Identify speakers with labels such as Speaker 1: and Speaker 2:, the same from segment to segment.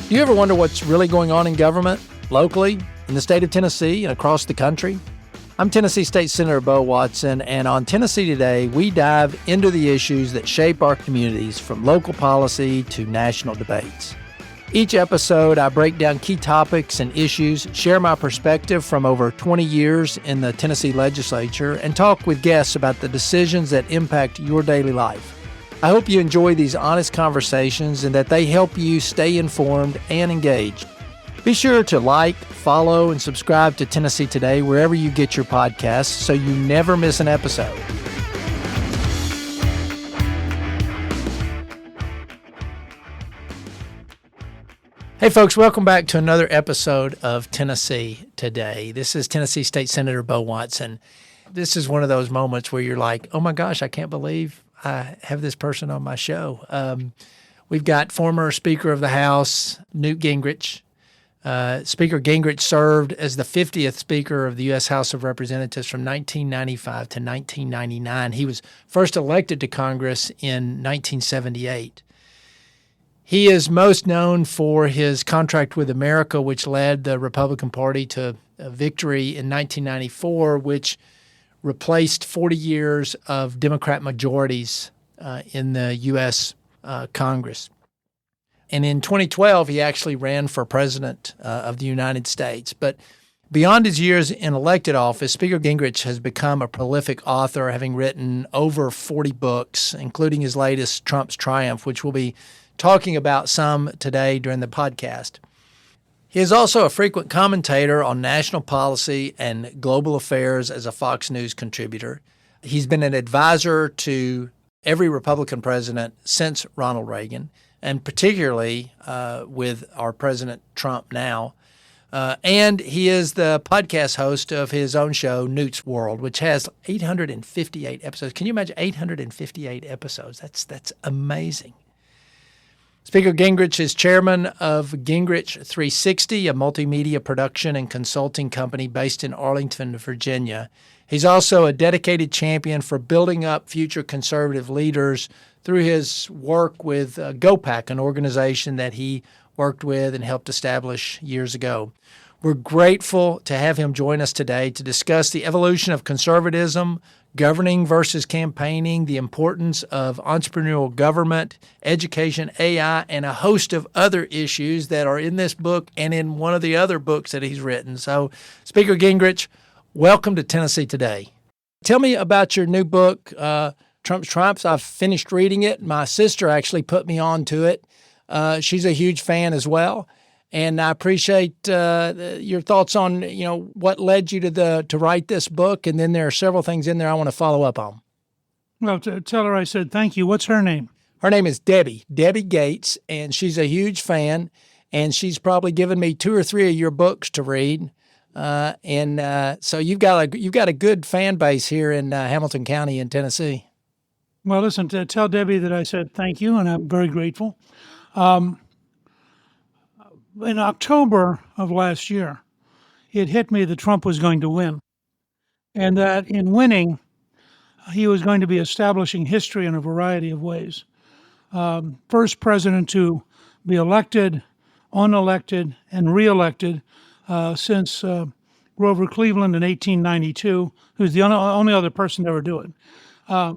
Speaker 1: Do you ever wonder what's really going on in government, locally, in the state of Tennessee, and across the country? I'm Tennessee State Senator Bo Watson, and on Tennessee Today, we dive into the issues that shape our communities, from local policy to national debates. Each episode, I break down key topics and issues, share my perspective from over 20 years in the Tennessee legislature, and talk with guests about the decisions that impact your daily life. I hope you enjoy these honest conversations and that they help you stay informed and engaged. Be sure to like, follow, and subscribe to Tennessee Today wherever you get your podcasts so you never miss an episode. Hey folks, welcome back to another episode of Tennessee Today. This is Tennessee State Senator Bo Watson. This is one of those moments where you're like, oh my gosh, I can't believe I have this person on my show. We've got former Speaker of the House, Newt Gingrich. Speaker Gingrich served as the 50th Speaker of the U.S. House of Representatives from 1995 to 1999. He was first elected to Congress in 1978. He is most known for his contract with America, which led the Republican Party to a victory in 1994, which replaced 40 years of Democrat majorities in the U.S. Congress. And in 2012, he actually ran for president of the United States. But beyond his years in elected office, Speaker Gingrich has become a prolific author, having written over 40 books, including his latest, Trump's Triumph, which we'll be talking about some today during the podcast. He is also a frequent commentator on national policy and global affairs as a Fox News contributor. He's been an advisor to every Republican president since Ronald Reagan, and particularly with our President Trump now. And he is the podcast host of his own show, Newt's World, which has 858 episodes. Can you imagine 858 episodes? That's amazing. Speaker Gingrich is chairman of Gingrich 360, a multimedia production and consulting company based in Arlington, Virginia. He's also a dedicated champion for building up future conservative leaders through his work with GOPAC, an organization that he worked with and helped establish years ago. We're grateful to have him join us today to discuss the evolution of conservatism, governing versus campaigning, the importance of entrepreneurial government, education, AI, and a host of other issues that are in this book and in one of the other books that he's written. So, Speaker Gingrich, welcome to Tennessee Today. Tell me about your new book, Trump's Triumphs. I've finished reading it. My sister actually put me on to it. She's a huge fan as well. And I appreciate your thoughts on, what led you to write this book. And then there are several things in there I want to follow up on.
Speaker 2: Well, tell her I said thank you. What's her name?
Speaker 1: Her name is Debbie Gates, and she's a huge fan. And she's probably given me 2 or 3 of your books to read. So you've got a good fan base here in Hamilton County in Tennessee.
Speaker 2: Well, listen, tell Debbie that I said thank you, and I'm very grateful. In October of last year, it hit me that Trump was going to win, and that in winning, he was going to be establishing history in a variety of ways. First president to be elected, unelected, and reelected since Grover Cleveland in 1892, who's the only other person to ever do it.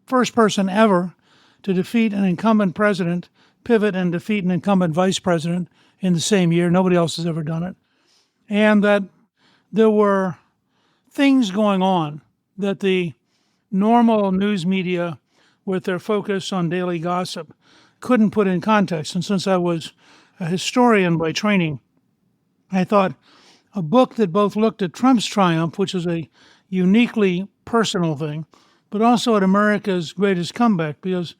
Speaker 2: First person ever to defeat an incumbent president, pivot and defeat an incumbent vice president in the same year. Nobody else has ever done it. And that there were things going on that the normal news media, with their focus on daily gossip, couldn't put in context. And since I was a historian by training, I thought a book that both looked at Trump's triumph, which is a uniquely personal thing, but also at America's greatest comeback, because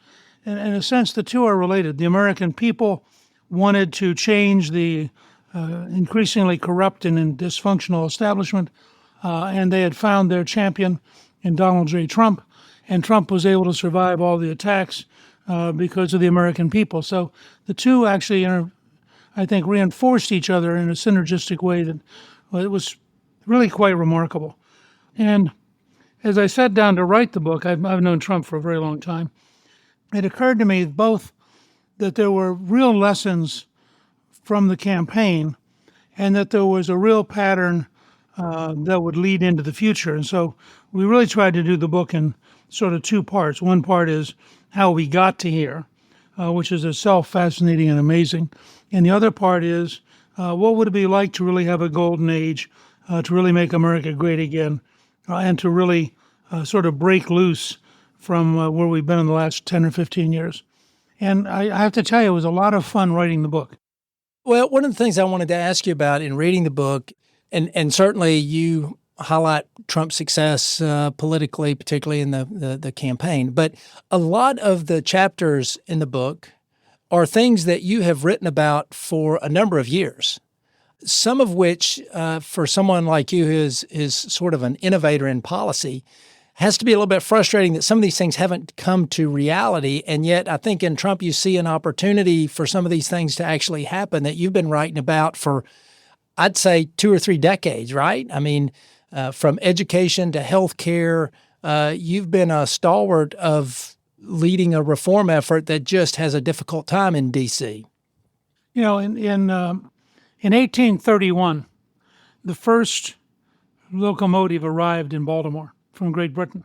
Speaker 2: in a sense, the two are related. The American people wanted to change the increasingly corrupt and dysfunctional establishment, and they had found their champion in Donald J. Trump, and Trump was able to survive all the attacks because of the American people. So the two actually, I think, reinforced each other in a synergistic way that it was really quite remarkable. And as I sat down to write the book, I've known Trump for a very long time, it occurred to me both that there were real lessons from the campaign, and that there was a real pattern that would lead into the future. And so we really tried to do the book in sort of two parts. One part is how we got to here, which is itself fascinating and amazing. And the other part is what would it be like to really have a golden age, to really make America great again, and to really sort of break loose from where we've been in the last 10 or 15 years. And I have to tell you, it was a lot of fun writing the book.
Speaker 1: Well, one of the things I wanted to ask you about in reading the book, and certainly you highlight Trump's success politically, particularly in the campaign, but a lot of the chapters in the book are things that you have written about for a number of years, some of which, for someone like you who is sort of an innovator in policy, has to be a little bit frustrating that some of these things haven't come to reality. And yet I think in Trump, you see an opportunity for some of these things to actually happen that you've been writing about for, I'd say, 2 or 3 decades, right? I mean, from education to healthcare, you've been a stalwart of leading a reform effort that just has a difficult time in D.C.
Speaker 2: You know, in 1831, the first locomotive arrived in Baltimore from Great Britain.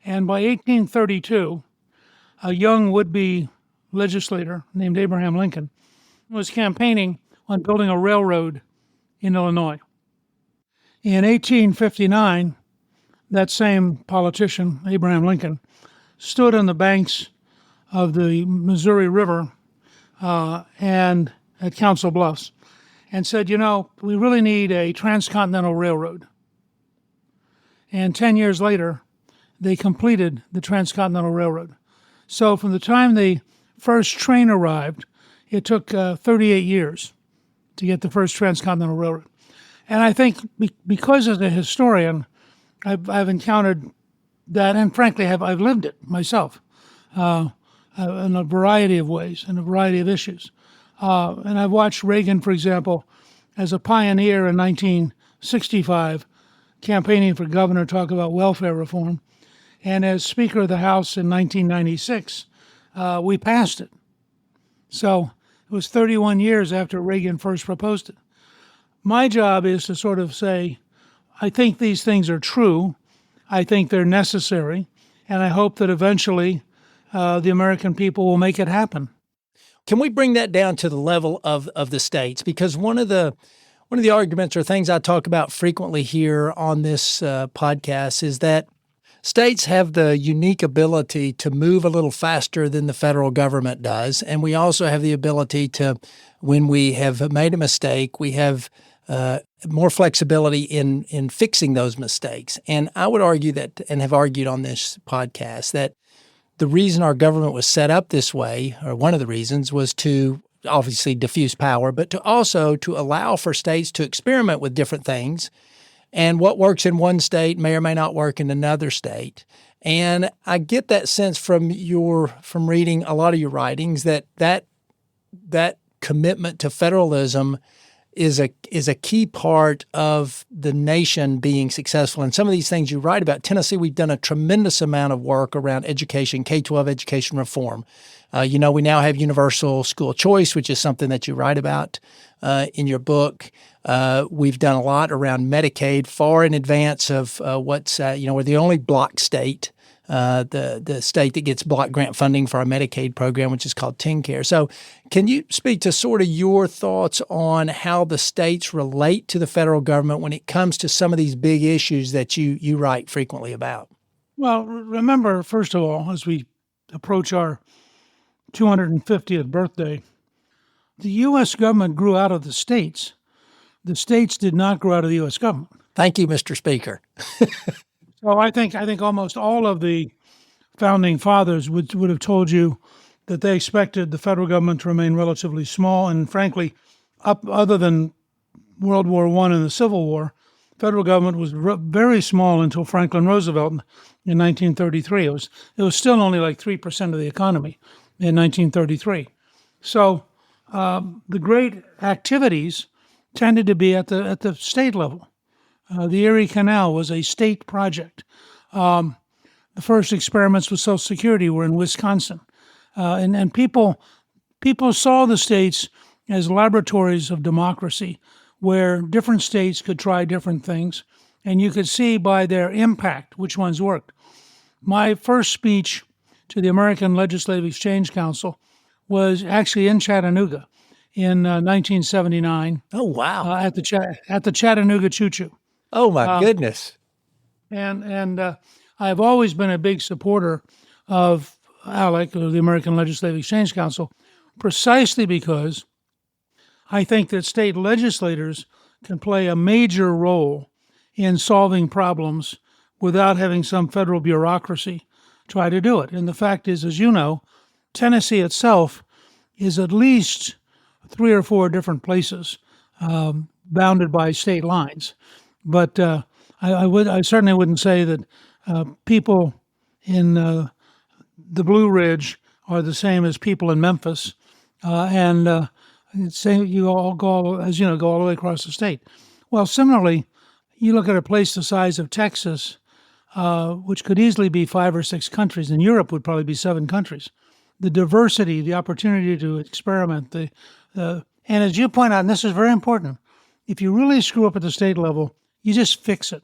Speaker 2: And by 1832, a young would-be legislator named Abraham Lincoln was campaigning on building a railroad in Illinois. In 1859, that same politician, Abraham Lincoln, stood on the banks of the Missouri River and at Council Bluffs and said, you know, we really need a transcontinental railroad. And 10 years later, they completed the Transcontinental Railroad. So from the time the first train arrived, it took 38 years to get the first Transcontinental Railroad. And I think because as a historian, I've encountered that, and frankly, I've lived it myself in a variety of ways, in a variety of issues. And I've watched Reagan, for example, as a pioneer in 1965, campaigning for governor, talk about welfare reform. And as Speaker of the House in 1996, we passed it. So it was 31 years after Reagan first proposed it. My job is to sort of say, I think these things are true. I think they're necessary. And I hope that eventually the American people will make it happen.
Speaker 1: Can we bring that down to the level of the states? Because one of the arguments or things I talk about frequently here on this podcast is that states have the unique ability to move a little faster than the federal government does. And we also have the ability to, when we have made a mistake, we have more flexibility in fixing those mistakes. And I would argue that, and have argued on this podcast, that the reason our government was set up this way, or one of the reasons, was to obviously diffuse power, but to also to allow for states to experiment with different things. And what works in one state may or may not work in another state. And I get that sense from reading a lot of your writings that commitment to federalism is a key part of the nation being successful. And some of these things you write about, Tennessee, we've done a tremendous amount of work around education, K-12 education reform. We now have universal school choice, which is something that you write about in your book. We've done a lot around Medicaid far in advance of we're the only block state, the state that gets block grant funding for our Medicaid program, which is called TennCare. So can you speak to sort of your thoughts on how the states relate to the federal government when it comes to some of these big issues that you write frequently about?
Speaker 2: Well, remember, first of all, as we approach our 250th birthday, the U.S. government grew out of the states. The states did not grow out of the U.S. government.
Speaker 1: Thank you, Mr. Speaker.
Speaker 2: So I think almost all of the founding fathers would have told you that they expected the federal government to remain relatively small, and frankly, other than World War I and the Civil War, federal government was very small until Franklin Roosevelt in 1933. It was still only like 3% of the economy in 1933. So the great activities tended to be at the state level. The Erie Canal was a state project. The first experiments with Social Security were in Wisconsin. And people saw the states as laboratories of democracy where different states could try different things, and you could see by their impact which ones worked. My first speech to the American Legislative Exchange Council was actually in Chattanooga in 1979
Speaker 1: Oh, wow.
Speaker 2: at the Chattanooga Choo Choo.
Speaker 1: Oh, my goodness.
Speaker 2: And I've always been a big supporter of ALEC, or the American Legislative Exchange Council, precisely because I think that state legislators can play a major role in solving problems without having some federal bureaucracy try to do it. And the fact is, as you know, Tennessee itself is at least 3 or 4 different places bounded by state lines. But I certainly wouldn't say that people in the Blue Ridge are the same as people in Memphis, and say you all go, as you know, go all the way across the state. Well, similarly, you look at a place the size of Texas, which could easily be 5 or 6 countries, and Europe would probably be 7 countries. The diversity, the opportunity to experiment, and as you point out, and this is very important, if you really screw up at the state level, you just fix it.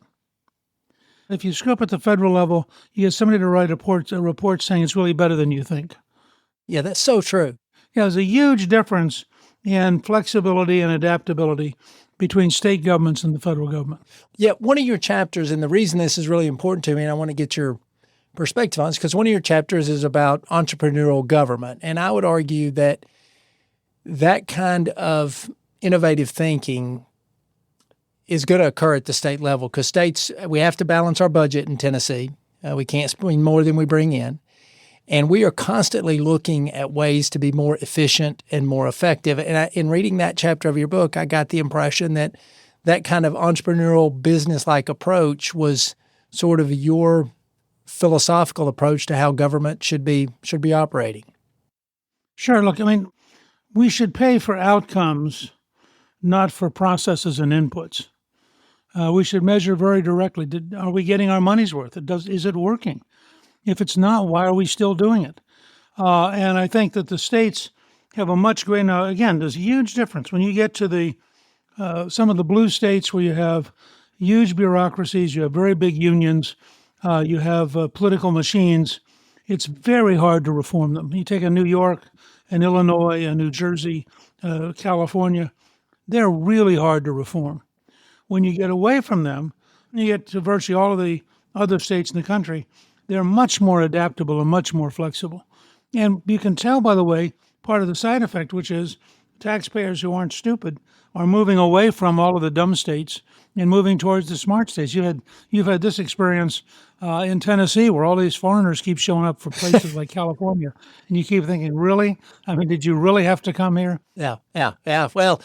Speaker 2: If you screw up at the federal level, you get somebody to write a report saying it's really better than you think.
Speaker 1: Yeah, that's so true.
Speaker 2: Yeah, there's a huge difference in flexibility and adaptability between state governments and the federal government.
Speaker 1: Yeah, one of your chapters, and the reason this is really important to me, and I want to get your perspective on this, because one of your chapters is about entrepreneurial government. And I would argue that that kind of innovative thinking is going to occur at the state level, because states, we have to balance our budget in Tennessee. We can't spend more than we bring in. And we are constantly looking at ways to be more efficient and more effective. And in reading that chapter of your book, I got the impression that that kind of entrepreneurial business-like approach was sort of your philosophical approach to how government should be operating.
Speaker 2: Sure. Look, I mean, we should pay for outcomes, not for processes and inputs. We should measure very directly. Are we getting our money's worth? Is it working? If it's not, why are we still doing it? And I think that the states have a much greater. Now, again, there's a huge difference when you get to some of the blue states where you have huge bureaucracies, you have very big unions, you have political machines. It's very hard to reform them. You take a New York, an Illinois, a New Jersey, California, they're really hard to reform. When you get away from them, you get to virtually all of the other states in the country, they're much more adaptable and much more flexible. And you can tell, by the way, part of the side effect, which is taxpayers who aren't stupid are moving away from all of the dumb states and moving towards the smart states. You've had this experience in Tennessee where all these foreigners keep showing up for places like California, and you keep thinking, really? I mean, did you really have to come here?
Speaker 1: Yeah. Well,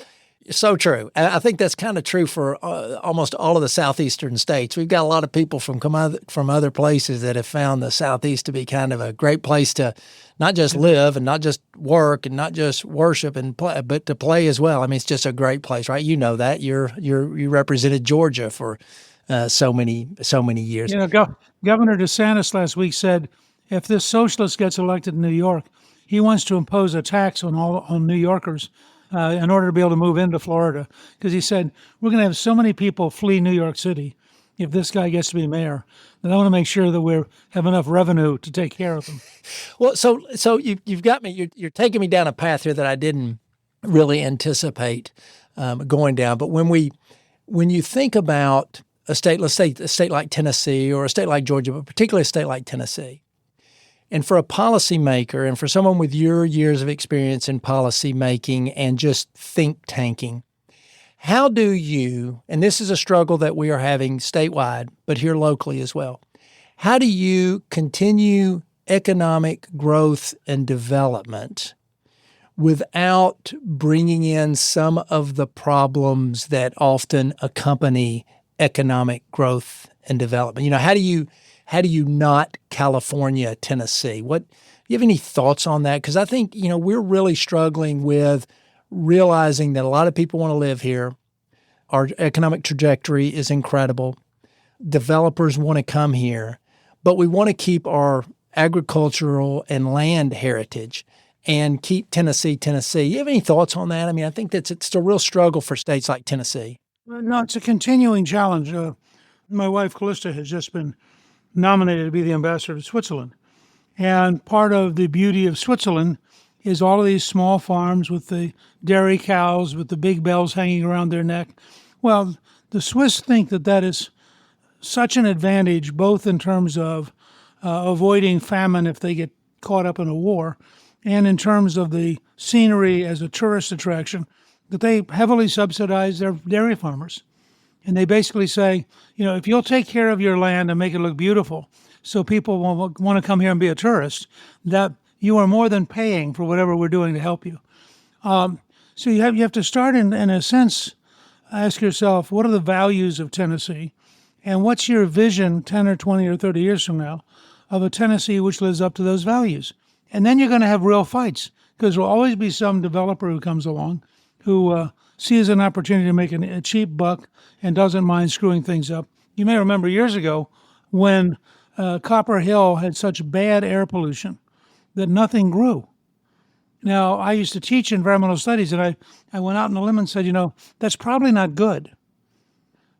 Speaker 1: so true. I think that's kind of true for almost all of the southeastern states. We've got a lot of people from other places that have found the Southeast to be kind of a great place to not just live and not just work and not just worship and play, but to play as well. I mean, it's just a great place, right? You know that. You represented Georgia for so many years.
Speaker 2: You know, Governor DeSantis last week said if this socialist gets elected in New York, he wants to impose a tax on New Yorkers in order to be able to move into Florida, because he said, we're going to have so many people flee New York City if this guy gets to be mayor, that I want to make sure that we have enough revenue to take care of them.
Speaker 1: Well, so you've got me, you're taking me down a path here that I didn't really anticipate going down. But when you think about a state, let's say a state like Tennessee or a state like Georgia, but particularly a state like Tennessee, and for a policymaker and for someone with your years of experience in policy making and just think tanking, how do you, and this is a struggle that we are having statewide, but here locally as well, how do you continue economic growth and development without bringing in some of the problems that often accompany economic growth and development? You know, how do you not California, Tennessee? Do you have any thoughts on that? Because I think, we're really struggling with realizing that a lot of people want to live here. Our economic trajectory is incredible. Developers want to come here, but we want to keep our agricultural and land heritage. and keep Tennessee, Tennessee. You have any thoughts on that? I mean, I think it's a real struggle for states like Tennessee.
Speaker 2: Well, no, it's a continuing challenge. My wife, Callista, has just been nominated to be the ambassador to Switzerland. And part of the beauty of Switzerland is all of these small farms with the dairy cows with the big bells hanging around their neck. Well, the Swiss think that that is such an advantage, both in terms of avoiding famine if they get caught up in a war, and in terms of the scenery as a tourist attraction, that they heavily subsidize their dairy farmers. And they basically say, if you'll take care of your land and make it look beautiful so people will want to come here and be a tourist, that you are more than paying for whatever we're doing to help you. So you have to start in a sense, ask yourself, what are the values of Tennessee? And what's your vision 10 or 20 or 30 years from now of a Tennessee which lives up to those values? And then you're going to have real fights, because there will always be some developer who comes along who sees an opportunity to make a cheap buck and doesn't mind screwing things up. You may remember years ago when Copper Hill had such bad air pollution that nothing grew. Now, I used to teach environmental studies, and I went out on a limb and said, that's probably not good.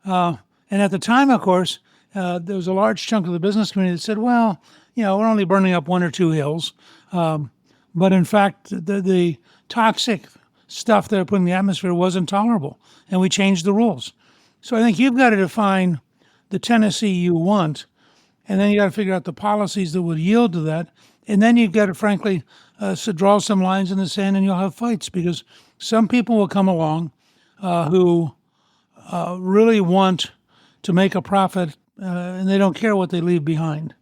Speaker 2: And at the time, of course, there was a large chunk of the business community that said, well, we're only burning up 1 or 2 hills. But in fact, the toxic stuff that are put in the atmosphere wasn't tolerable, and we changed the rules. So I think you've got to define the Tennessee you want, and then you got to figure out the policies that would yield to that, and then you've got to, frankly, draw some lines in the sand, and you'll have fights, because some people will come along who really want to make a profit, and they don't care what they leave behind,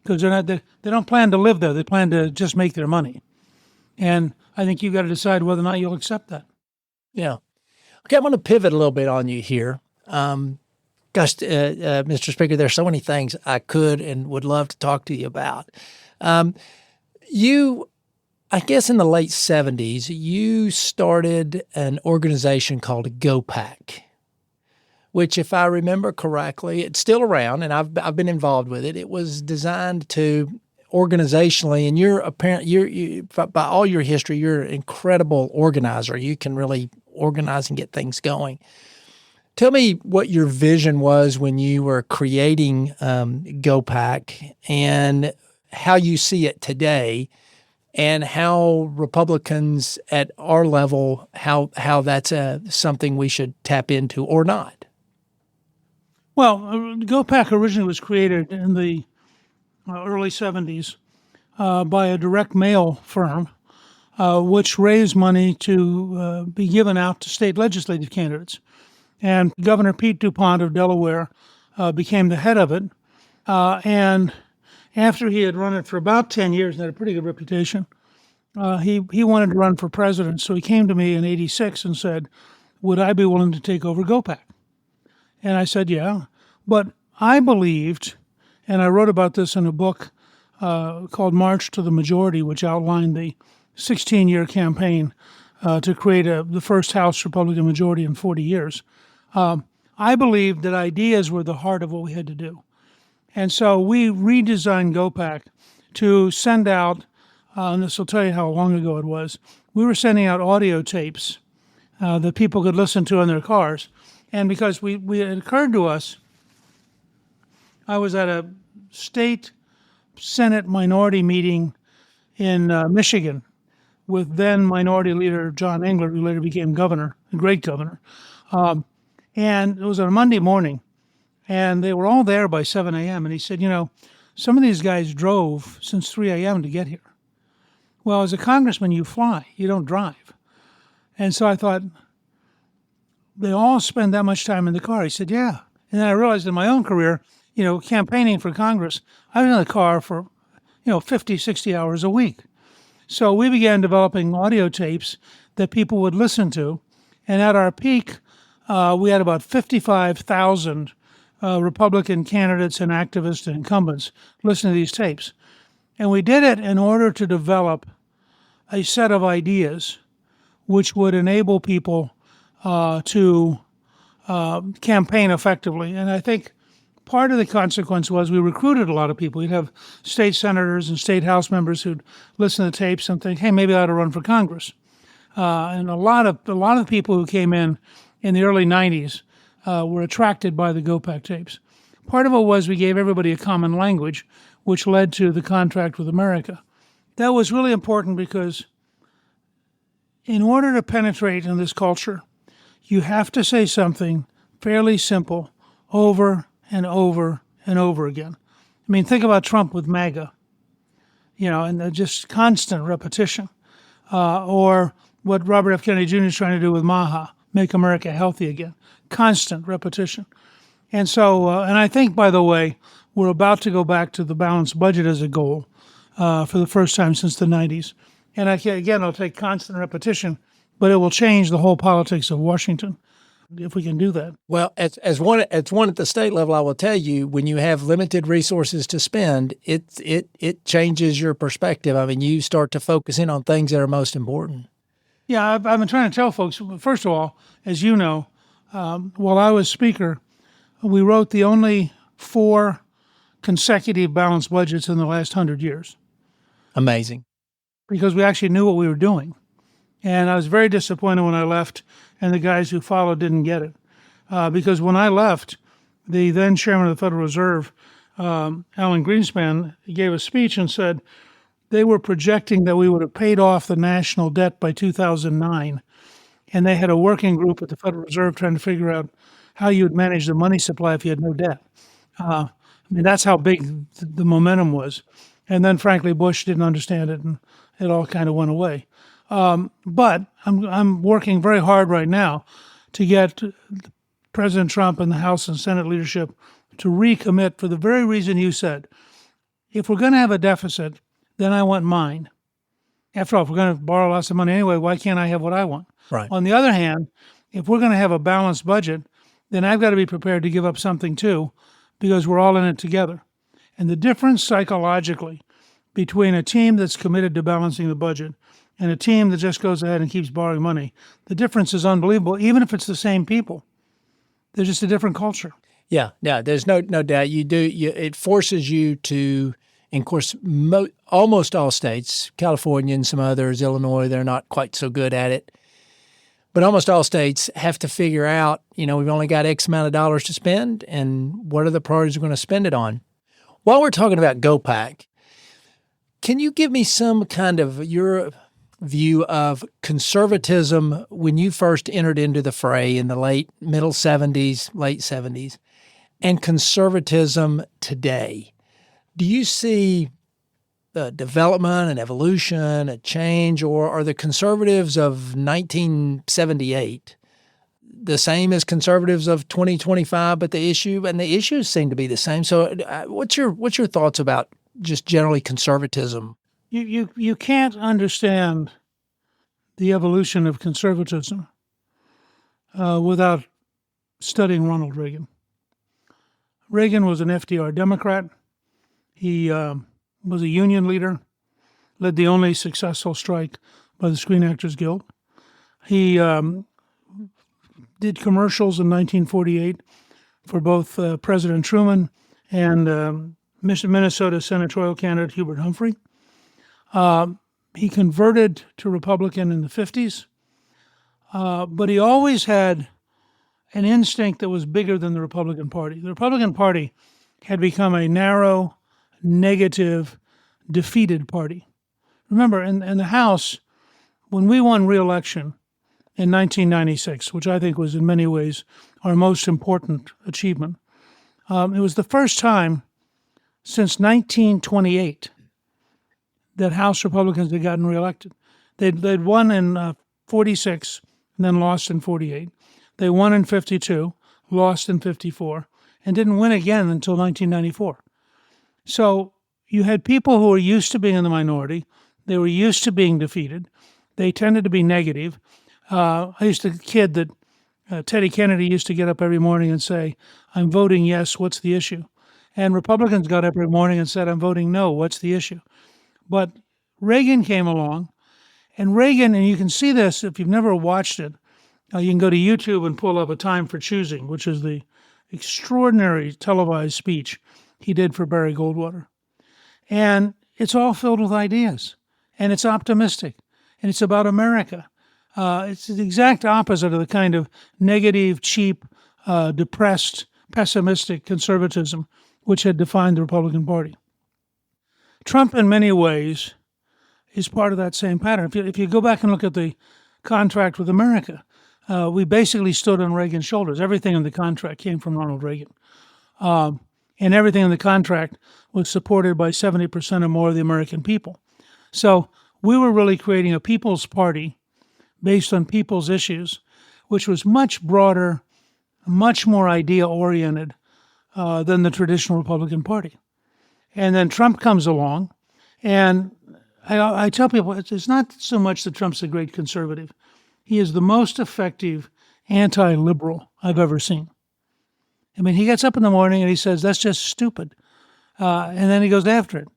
Speaker 2: because they don't plan to live there. They plan to just make their money. And I think you've got to decide whether or not you'll accept that.
Speaker 1: Yeah. Okay, I'm going to pivot a little bit on you here. Mr. Speaker, there's so many things I could and would love to talk to you about. You, I guess in the late 70s, you started an organization called GoPack, which, if I remember correctly, it's still around, and I've been involved with it. It was designed to organizationally, and you're by all your history, you're an incredible organizer. You can really organize and get things going. Tell me what your vision was when you were creating GoPack, and how you see it today, and how Republicans at our level, how that's something we should tap into or not.
Speaker 2: Well, GoPack originally was created in the early 70s by a direct mail firm, which raised money to be given out to state legislative candidates. And Governor Pete DuPont of Delaware became the head of it. And after he had run it for about 10 years and had a pretty good reputation, he wanted to run for president. So he came to me in '86 and said, would I be willing to take over GoPack? And I said, yeah. But I believed, and I wrote about this in a book called March to the Majority, which outlined the 16-year campaign to create the first House Republican majority in 40 years. I believed that ideas were the heart of what we had to do. And so we redesigned GoPack to send out, and this will tell you how long ago it was, we were sending out audio tapes that people could listen to in their cars. And because it occurred to us, I was at a state Senate minority meeting in Michigan with then Minority Leader John Engler, who later became governor, a great governor. And it was on a Monday morning, and they were all there by 7 a.m. And he said, some of these guys drove since 3 a.m. to get here. Well, as a congressman, you fly, you don't drive. And so I thought, they all spend that much time in the car. He said, yeah. And then I realized in my own career, campaigning for Congress, I was in the car for, 50, 60 hours a week. So we began developing audio tapes that people would listen to. And at our peak, we had about 55,000 Republican candidates and activists and incumbents listening to these tapes. And we did it in order to develop a set of ideas which would enable people to campaign effectively. And I think part of the consequence was we recruited a lot of people. You'd have state senators and state house members who'd listen to the tapes and think, hey, maybe I ought to run for Congress. And a lot of people who came in the early 90s were attracted by the GOPAC tapes. Part of it was we gave everybody a common language, which led to the contract with America. That was really important because in order to penetrate in this culture, you have to say something fairly simple over and over and over again. I mean, think about Trump with MAGA, and just constant repetition. Or what Robert F. Kennedy Jr. is trying to do with MAHA, Make America Healthy Again. Constant repetition. And so, and I think, by the way, we're about to go back to the balanced budget as a goal for the first time since the 90s. And again, it'll take constant repetition, but it will change the whole politics of Washington if we can do that.
Speaker 1: Well, as one at the state level, I will tell you, when you have limited resources to spend, it changes your perspective. I mean, you start to focus in on things that are most important.
Speaker 2: Yeah, I've been trying to tell folks, first of all, as you know, while I was Speaker, we wrote the only 4 consecutive balanced budgets in the last 100 years.
Speaker 1: Amazing.
Speaker 2: Because we actually knew what we were doing. And I was very disappointed when I left and the guys who followed didn't get it. Because when I left, the then chairman of the Federal Reserve, Alan Greenspan, gave a speech and said they were projecting that we would have paid off the national debt by 2009. And they had a working group at the Federal Reserve trying to figure out how you would manage the money supply if you had no debt. I mean, that's how big the momentum was. And then, frankly, Bush didn't understand it, and it all kind of went away. But I'm working very hard right now to get President Trump and the House and Senate leadership to recommit for the very reason you said. If we're going to have a deficit, then I want mine. After all, if we're going to borrow lots of money anyway, why can't I have what I want?
Speaker 1: Right.
Speaker 2: On the other hand, if we're going to have a balanced budget, then I've got to be prepared to give up something too, because we're all in it together. And the difference psychologically between a team that's committed to balancing the budget and a team that just goes ahead and keeps borrowing money, the difference is unbelievable, even if it's the same people. They're just a different culture.
Speaker 1: Yeah, there's no doubt. It forces you to, and of course, almost all states, California and some others, Illinois, they're not quite so good at it. But almost all states have to figure out, we've only got X amount of dollars to spend, and what are the priorities we're going to spend it on? While we're talking about GOPAC, can you give me some kind of your view of conservatism when you first entered into the fray in the late 70s, and conservatism today? Do you see the development and evolution, a change, or are the conservatives of 1978 the same as conservatives of 2025, but the issues seem to be the same? So what's your thoughts about just generally conservatism?
Speaker 2: You can't understand the evolution of conservatism without studying Ronald Reagan. Reagan was an FDR Democrat. He was a union leader, led the only successful strike by the Screen Actors Guild. He did commercials in 1948 for both President Truman and Minnesota senatorial candidate Hubert Humphrey. He converted to Republican in the 50s, but he always had an instinct that was bigger than the Republican Party. The Republican Party had become a narrow, negative, defeated party. Remember, in the House, when we won re-election in 1996, which I think was in many ways our most important achievement, it was the first time since 1928 that House Republicans had gotten reelected. They'd won in 46 and then lost in 48. They won in 52, lost in 54, and didn't win again until 1994. So you had people who were used to being in the minority. They were used to being defeated. They tended to be negative. I used to kid that Teddy Kennedy used to get up every morning and say, "I'm voting yes, what's the issue?" And Republicans got up every morning and said, "I'm voting no, what's the issue?" But Reagan came along, and you can see this if you've never watched it, you can go to YouTube and pull up A Time for Choosing, which is the extraordinary televised speech he did for Barry Goldwater. And it's all filled with ideas, and it's optimistic, and it's about America. It's the exact opposite of the kind of negative, cheap, depressed, pessimistic conservatism which had defined the Republican Party. Trump, in many ways, is part of that same pattern. If you go back and look at the contract with America, we basically stood on Reagan's shoulders. Everything in the contract came from Ronald Reagan. And everything in the contract was supported by 70% or more of the American people. So we were really creating a people's party based on people's issues, which was much broader, much more idea-oriented than the traditional Republican Party. And then Trump comes along, and I tell people it's not so much that Trump's a great conservative. He is the most effective anti-liberal I've ever seen. I mean, he gets up in the morning and he says, that's just stupid. And then he goes after it.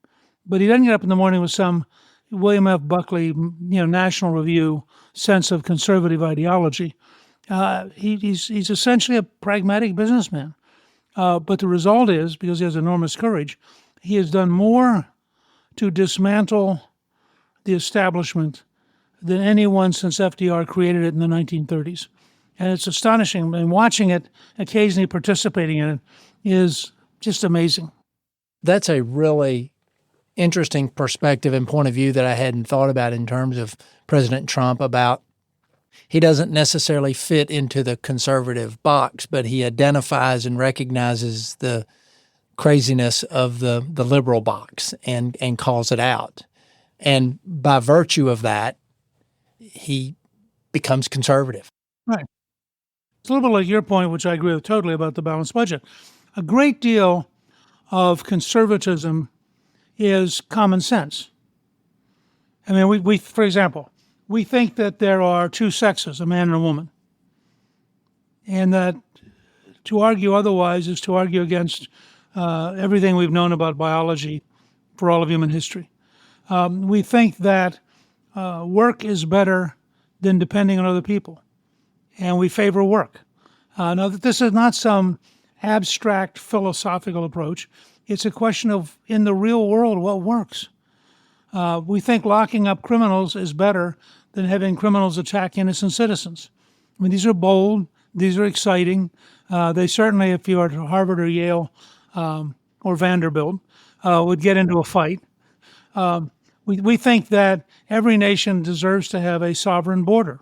Speaker 2: But he doesn't get up in the morning with some William F. Buckley, National Review sense of conservative ideology. He's essentially a pragmatic businessman. But the result is, because he has enormous courage, he has done more to dismantle the establishment than anyone since FDR created it in the 1930s. And it's astonishing. And watching it, occasionally participating in it, is just amazing.
Speaker 1: That's a really interesting perspective and point of view that I hadn't thought about in terms of President Trump. About he doesn't necessarily fit into the conservative box, but he identifies and recognizes the craziness of the liberal box and calls it out. And by virtue of that, he becomes conservative.
Speaker 2: Right. It's a little bit like your point, which I agree with totally, about the balanced budget. A great deal of conservatism is common sense. I mean, we for example, we think that there are two sexes, a man and a woman, and that to argue otherwise is to argue against everything we've known about biology for all of human history. We think that work is better than depending on other people, and we favor work. Now, this is not some abstract philosophical approach. It's a question of, in the real world, what works. We think locking up criminals is better than having criminals attack innocent citizens. I mean, these are bold, these are exciting. They certainly, if you are at Harvard or Yale or Vanderbilt, would get into a fight. We think that every nation deserves to have a sovereign border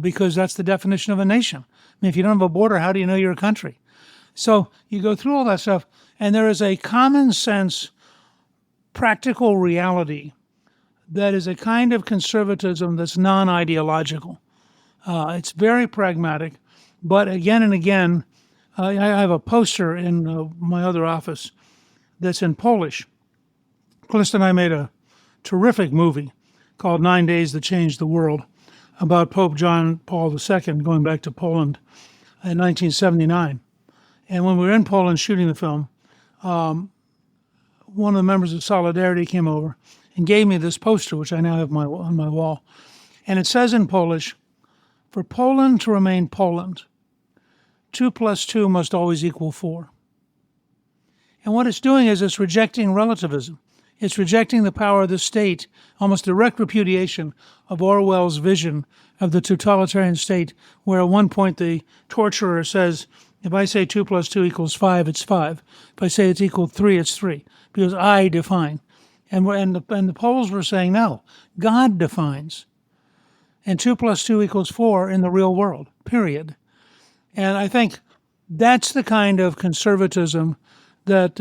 Speaker 2: because that's the definition of a nation. I mean, if you don't have a border, how do you know you're a country? So you go through all that stuff, and there is a common sense, practical reality that is a kind of conservatism that's non-ideological. It's very pragmatic, but again and again, I have a poster in my other office that's in Polish. Calista and I made a terrific movie called 9 Days That Changed the World about Pope John Paul II going back to Poland in 1979. And when we were in Poland shooting the film, one of the members of Solidarity came over and gave me this poster, which I now have on my wall. And it says in Polish, for Poland to remain Poland, 2 + 2 must always equal 4. And what it's doing is it's rejecting relativism. It's rejecting the power of the state, almost direct repudiation of Orwell's vision of the totalitarian state, where at one point the torturer says, if I say 2 + 2 = 5, it's 5. If I say it's equal 3, it's 3, because I define. And the Poles were saying, no, God defines. And 2 + 2 = 4 in the real world, period. And I think that's the kind of conservatism that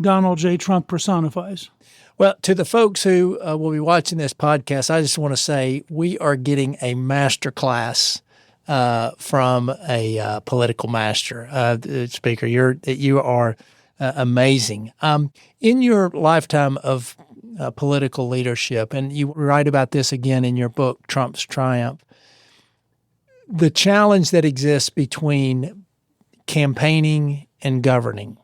Speaker 2: Donald J. Trump personifies.
Speaker 1: Well, to the folks who will be watching this podcast, I just want to say we are getting a master class from a political master. Speaker, you are amazing. In your lifetime of political leadership, and you write about this again in your book, Trump's Triumph, the challenge that exists between campaigning and governing.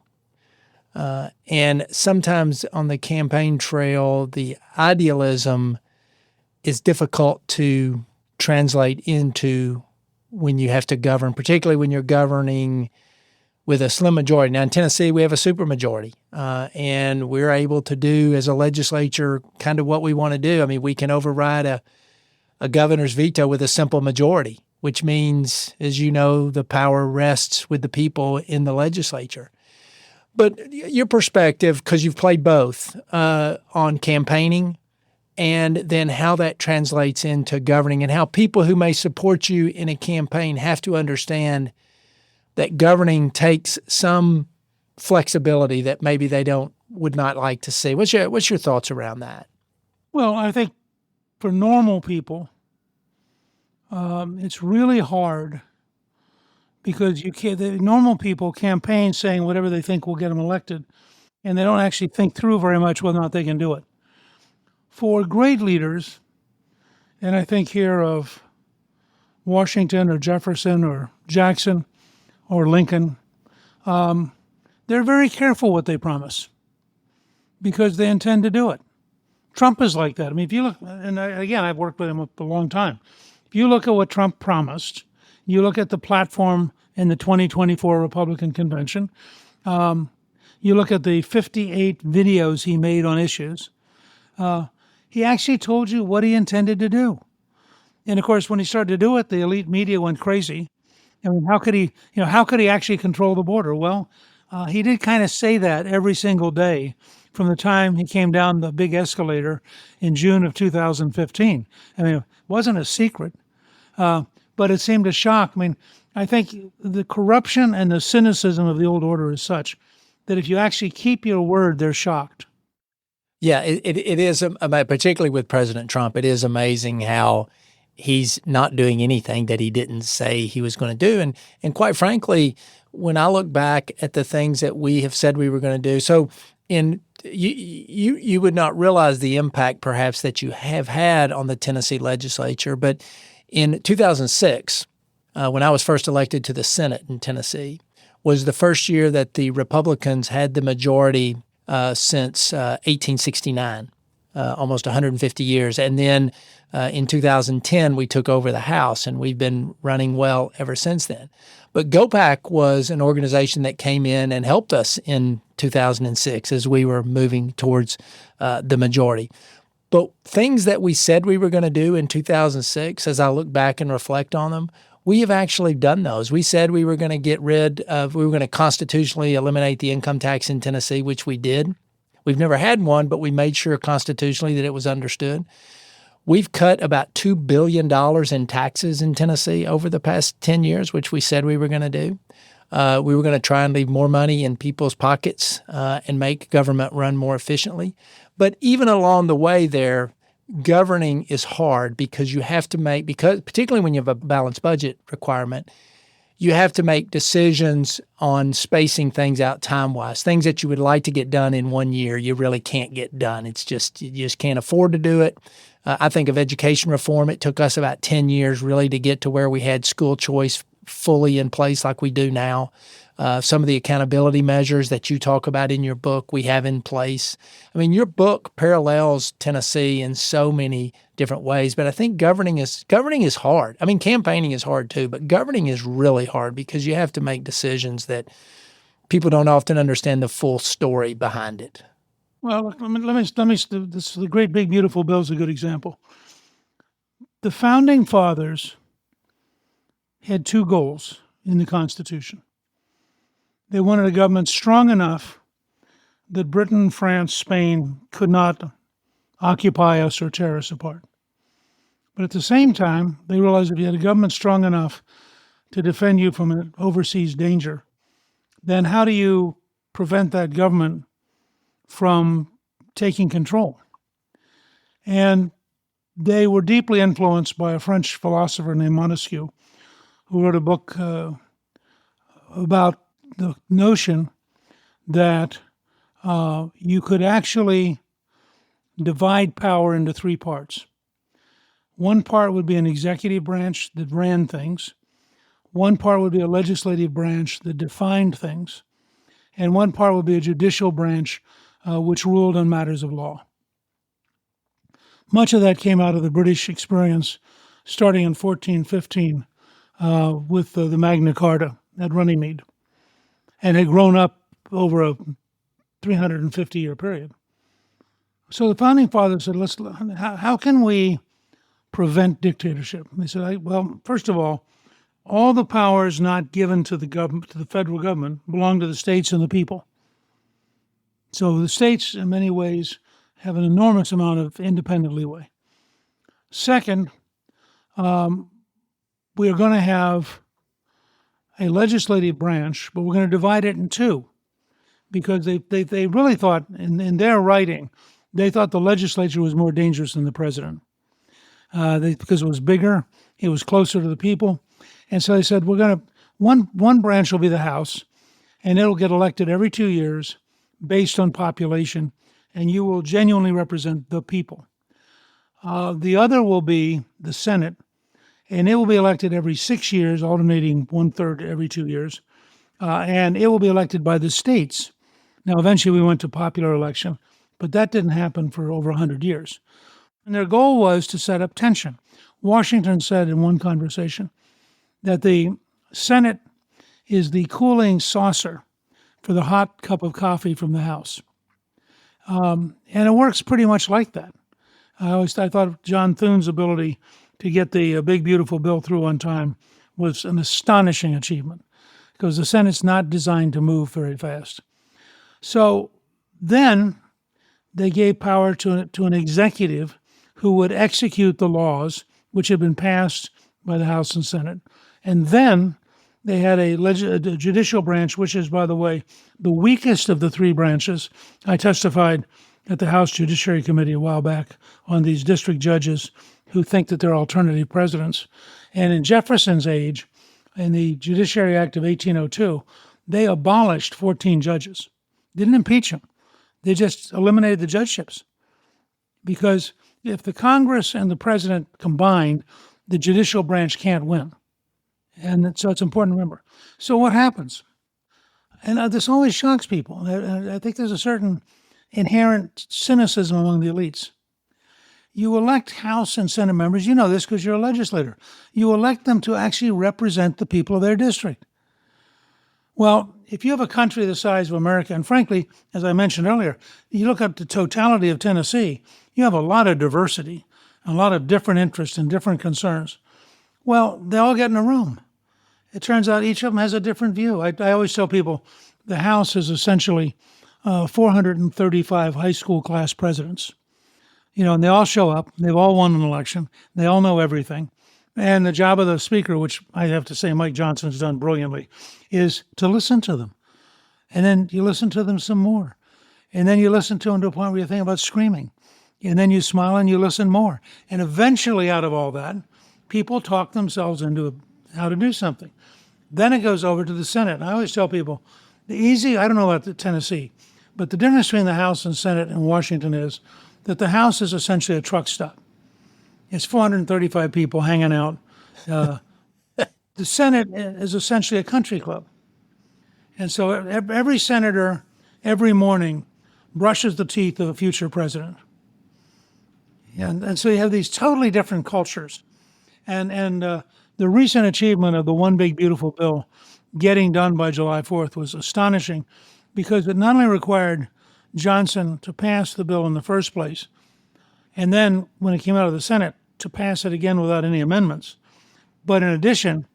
Speaker 1: And sometimes on the campaign trail, the idealism is difficult to translate into when you have to govern, particularly when you're governing with a slim majority. Now in Tennessee, we have a supermajority, and we're able to do as a legislature kind of what we want to do. I mean, we can override a governor's veto with a simple majority, which means, as you know, the power rests with the people in the legislature. But your perspective, because you've played both, on campaigning and then how that translates into governing and how people who may support you in a campaign have to understand that governing takes some flexibility that maybe they would not like to see. What's your thoughts around that?
Speaker 2: Well, I think for normal people, it's really hard because the normal people campaign saying whatever they think will get them elected, and they don't actually think through very much whether or not they can do it. For great leaders, and I think here of Washington or Jefferson or Jackson or Lincoln, they're very careful what they promise because they intend to do it. Trump is like that. I mean, if you look, again, I've worked with him a long time. If you look at what Trump promised, you look at the platform in the 2024 Republican convention, you look at the 58 videos he made on issues, he actually told you what he intended to do. And of course, when he started to do it, the elite media went crazy. I mean, how could he actually control the border? Well, he did kind of say that every single day from the time he came down the big escalator in June of 2015. I mean, it wasn't a secret, but it seemed to shock. I mean, I think the corruption and the cynicism of the old order is such that if you actually keep your word, they're shocked.
Speaker 1: Yeah, it is, particularly with President Trump, it is amazing how he's not doing anything that he didn't say he was going to do. And quite frankly, when I look back at the things that we have said we were going to do, so you would not realize the impact perhaps that you have had on the Tennessee legislature, but in 2006, when I was first elected to the Senate in Tennessee, was the first year that the Republicans had the majority since 1869, almost 150 years. And then in 2010, we took over the House, and we've been running well ever since then. But GOPAC was an organization that came in and helped us in 2006 as we were moving towards the majority. But things that we said we were going to do in 2006, as I look back and reflect on them, we have actually done those. We said we were going to we were going to constitutionally eliminate the income tax in Tennessee, which we did. We've never had one, but we made sure constitutionally that it was understood. We've cut about $2 billion in taxes in Tennessee over the past 10 years, which we said we were going to do. We were going to try and leave more money in people's pockets and make government run more efficiently. But even along the way there, governing is hard because you have to particularly when you have a balanced budget requirement, you have to make decisions on spacing things out time-wise. Things that you would like to get done in 1 year, you really can't get done. You just can't afford to do it. I think of education reform. It took us about 10 years really to get to where we had school choice fully in place like we do now. Some of the accountability measures that you talk about in your book, we have in place. I mean, your book parallels Tennessee in so many different ways, but I think governing is hard. I mean, campaigning is hard too, but governing is really hard because you have to make decisions that people don't often understand the full story behind it.
Speaker 2: Well, the Great Big Beautiful Bill is a good example. The founding fathers had two goals in the Constitution. They wanted a government strong enough that Britain, France, Spain could not occupy us or tear us apart. But at the same time, they realized if you had a government strong enough to defend you from an overseas danger, then how do you prevent that government from taking control? And they were deeply influenced by a French philosopher named Montesquieu, who wrote a book about the notion that you could actually divide power into three parts. One part would be an executive branch that ran things. One part would be a legislative branch that defined things. And one part would be a judicial branch which ruled on matters of law. Much of that came out of the British experience starting in 1415 with the Magna Carta at Runnymede. and had grown up over a 350-year period. So the founding fathers said, how can we prevent dictatorship? And they said, well, first of all the powers not given to the government, to the federal government, belong to the states and the people. So the states, in many ways, have an enormous amount of independent leeway. Second, we are going to have a legislative branch, but we're going to divide it in two, because they really thought, in their writing, they thought the legislature was more dangerous than the president, because it was bigger, it was closer to the people. And so they said, one branch will be the House, and it'll get elected every 2 years based on population, and you will genuinely represent the people. The other will be the Senate, and it will be elected every 6 years, alternating 1/3 every 2 years, and it will be elected by the states. Now, eventually we went to popular election, but that didn't happen for over 100 years. And their goal was to set up tension. Washington said in one conversation that the Senate is the cooling saucer for the hot cup of coffee from the House. And it works pretty much like that. I thought John Thune's ability to get the big, beautiful bill through on time was an astonishing achievement, because the Senate's not designed to move very fast. So then they gave power to an executive who would execute the laws which had been passed by the House and Senate. And then they had a judicial branch, which is, by the way, the weakest of the three branches. I testified at the House Judiciary Committee a while back on these district judges who think that they're alternative presidents. And in Jefferson's age, in the Judiciary Act of 1802, they abolished 14 judges. Didn't impeach them. They just eliminated the judgeships. Because if the Congress and the president combined, the judicial branch can't win. And so it's important to remember. So what happens? And this always shocks people. I think there's a certain inherent cynicism among the elites. You elect House and Senate members, you know this because you're a legislator. You elect them to actually represent the people of their district. Well, if you have a country the size of America, and frankly, as I mentioned earlier, you look at the totality of Tennessee, you have a lot of diversity, a lot of different interests and different concerns. Well, they all get in a room. It turns out each of them has a different view. I always tell people the House is essentially 435 high school class presidents. And they all show up. They've all won an election. They all know everything. And the job of the speaker, which I have to say Mike Johnson's done brilliantly, is to listen to them. And then you listen to them some more. And then you listen to them to a point where you think about screaming. And then you smile and you listen more. And eventually out of all that, people talk themselves into how to do something. Then it goes over to the Senate. I always tell people, I don't know about Tennessee, but the difference between the House and Senate in Washington is that the House is essentially a truck stop. It's 435 people hanging out. The Senate is essentially a country club. And so every senator, every morning, brushes the teeth of a future president. And so you have these totally different cultures. And the recent achievement of the One Big Beautiful Bill getting done by July 4th was astonishing, because it not only required Johnson to pass the bill in the first place, and then when it came out of the Senate, to pass it again without any amendments, but in addition,